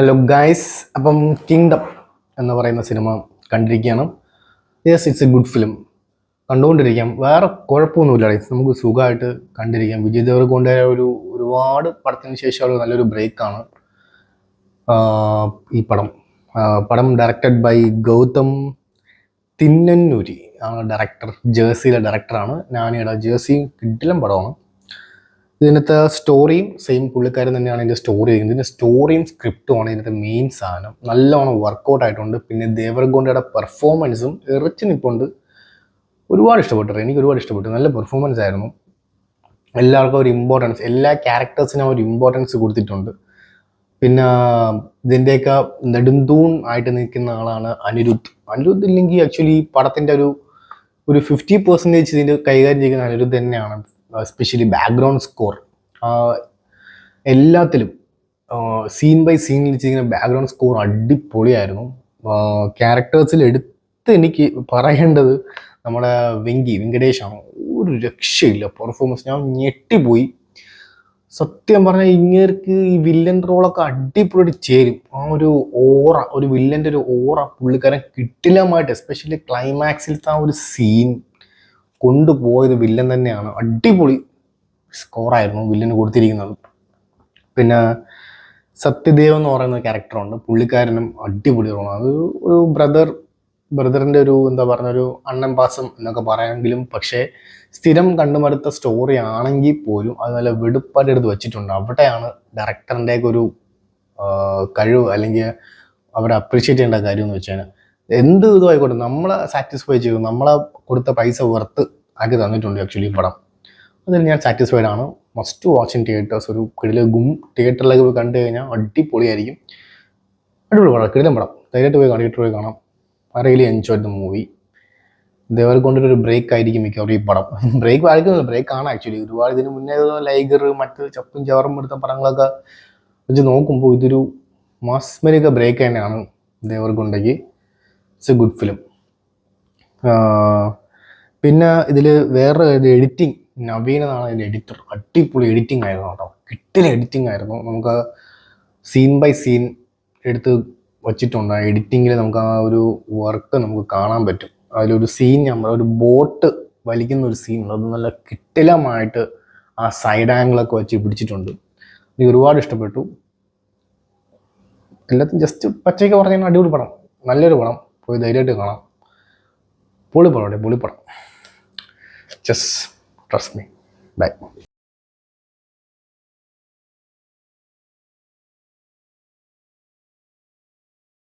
Hello guys, അപ്പം Kingdom എന്ന് പറയുന്ന സിനിമ കണ്ടിരിക്കുകയാണ്. Yes, it's a good film. കണ്ടുകൊണ്ടിരിക്കാം, വേറെ കുഴപ്പമൊന്നുമില്ല. നമുക്ക് സുഖമായിട്ട് കണ്ടിരിക്കാം. വിജയ് ദേവരകൊണ്ട ഒരുപാട് പടത്തിന് ശേഷമുള്ള നല്ലൊരു ബ്രേക്കാണ് ഈ പടം ഡയറക്റ്റഡ് ബൈ ഗൗതം തിന്നന്നൂരി ആണ് ഡയറക്ടർ. ജേഴ്സിയിലെ ഡയറക്ടറാണ്. ഞാനിവിടെ ജേഴ്സി കിടിലം പടമാണ്. ഇതിനകത്ത് സ്റ്റോറിയും സെയിം പുള്ളിക്കാരൻ തന്നെയാണ് ഇതിൻ്റെ സ്റ്റോറി ചെയ്യുന്നത്. ഇതിൻ്റെ സ്റ്റോറിയും സ്ക്രിപ്റ്റുമാണ് ഇതിനകത്ത് മെയിൻ സാധനം. നല്ലോണം വർക്കൗട്ട് ആയിട്ടുണ്ട്. പിന്നെ ദേവരകൊണ്ടയുടെ പെർഫോമൻസും ഇറച്ചു നിൽപ്പുണ്ട്. എനിക്ക് ഒരുപാട് ഇഷ്ടപ്പെട്ടു. നല്ല പെർഫോമൻസ് ആയിരുന്നു. എല്ലാവർക്കും ഒരു ഇമ്പോർട്ടൻസ്, എല്ലാ ക്യാരക്ടേഴ്സിനും ഒരു ഇമ്പോർട്ടൻസ് കൊടുത്തിട്ടുണ്ട്. പിന്നെ ഇതിൻ്റെയൊക്കെ നെടുന്തൂൺ ആയിട്ട് നിൽക്കുന്ന ആളാണ് അനിരുദ്ധ് ഇല്ലെങ്കിൽ ആക്ച്വലി പടത്തിൻ്റെ ഒരു 50% ഇതിൻ്റെ കൈകാര്യം ചെയ്യുന്ന അനിരുദ്ധ് തന്നെയാണ്. എസ്പെഷ്യലി ബാക്ക്ഗ്രൗണ്ട് സ്കോർ എല്ലാത്തിലും സീൻ ബൈ സീനിൽ ചെയ്യുന്ന ബാക്ക്ഗ്രൗണ്ട് സ്കോർ അടിപൊളിയായിരുന്നു. ക്യാരക്ടേഴ്സിൽ എടുത്ത് എനിക്ക് പറയേണ്ടത് നമ്മുടെ വെങ്കടേഷാണ്. ഒരു രക്ഷയില്ല പെർഫോമൻസ്. ഞാൻ ഞെട്ടിപ്പോയി സത്യം പറഞ്ഞാൽ. ഇങ്ങേർക്ക് ഈ വില്ലൻ റോളൊക്കെ അടിപൊളിയായിട്ട് ചേരും. ഒരു വില്ലൻ്റെ ഒരു ഓറ പുള്ളിക്കാരൻ കിട്ടില്ലമായിട്ട്, എസ്പെഷ്യലി ക്ലൈമാക്സിലത്തെ ഒരു സീൻ കൊണ്ടുപോയത് വില്ലൻ തന്നെയാണ്. അടിപൊളി സ്കോറായിരുന്നു വില്ലന് കൊടുത്തിരിക്കുന്നത്. പിന്നെ സത്യദേവ് എന്ന് പറയുന്ന ക്യാരക്ടറുണ്ട്. പുള്ളിക്കാരനും അടിപൊളി റോളാണ്. അത് ഒരു ബ്രദറിൻ്റെ ഒരു അണ്ണൻ പാസം എന്നൊക്കെ പറയാമെങ്കിലും, പക്ഷേ സ്ഥിരം കണ്ടുമടുത്ത സ്റ്റോറി ആണെങ്കിൽ പോലും അത് നല്ല വെടുപ്പായിട്ട് എടുത്ത് വെച്ചിട്ടുണ്ട്. അവിടെയാണ് ഡയറക്ടറിൻ്റെയൊക്കെ ഒരു കഴിവ്, അല്ലെങ്കിൽ അവരെ അപ്രീഷിയേറ്റ് ചെയ്യേണ്ട കാര്യം എന്ന് വെച്ചാൽ, എന്ത് ഇതും ആയിക്കോട്ടെ നമ്മളെ സാറ്റിസ്ഫൈ ചെയ്തു, നമ്മളെ കൊടുത്ത പൈസ വെർത്ത് ആക്കി തന്നിട്ടുണ്ട് ആക്ച്വലി പടം. അതിൽ ഞാൻ സാറ്റിസ്ഫൈഡ് ആണ്. Must watch in theatres. ഒരു തിയേറ്ററിലേക്ക് പോയി കണ്ടു കഴിഞ്ഞാൽ അടിപൊളിയായിരിക്കും. അടിപൊളി പടം, കിടിലം പടം. തിയേറ്ററിൽ പോയി കാണാം. I really enjoy the movie. ദേവരകൊണ്ടൊരു ബ്രേക്ക് ആയിരിക്കും മിക്കവാറും ഈ പടം. ബ്രേക്കാണ് ആക്ച്വലി. ഒരുപാട് ഇതിന് മുന്നേ ലൈഗർ, മറ്റ് ചപ്പും ചവറും എടുത്ത പടങ്ങളൊക്കെ വെച്ച് നോക്കുമ്പോൾ ഇതൊരു മാസ്മരിക ബ്രേക്ക് തന്നെയാണ് ദേവരകൊണ്ടയ്ക്ക്. It's a good film. പിന്നെ ഇതിൽ വേറെ എഡിറ്റിംഗ്, നവീൻ എന്നാണ് ഇതിൻ്റെ എഡിറ്റർ. അടിപൊളി എഡിറ്റിംഗ് ആയിരുന്നു കേട്ടോ. കിട്ടിയ എഡിറ്റിംഗ് ആയിരുന്നു. നമുക്ക് സീൻ ബൈ സീൻ എടുത്ത് വച്ചിട്ടുണ്ട്. ആ എഡിറ്റിങ്ങിൽ നമുക്ക് ആ ഒരു വർക്ക് നമുക്ക് കാണാൻ പറ്റും. അതിലൊരു സീൻ, ഒരു ബോട്ട് വലിക്കുന്ന ഒരു സീൻ, അത് നല്ല കിട്ടിലമായിട്ട് ആ സൈഡ് ആംഗിളൊക്കെ വെച്ച് പിടിച്ചിട്ടുണ്ട്. എനിക്ക് ഒരുപാട് ഇഷ്ടപ്പെട്ടു. എല്ലാത്തും ജസ്റ്റ് പച്ചയ്ക്ക് പറഞ്ഞാൽ അടിപൊളി പടം, നല്ലൊരു പടം. പോയി ധൈര്യമായിട്ട് കാണാം. പൊളിപ്പടം. Just trust me. ബൈ.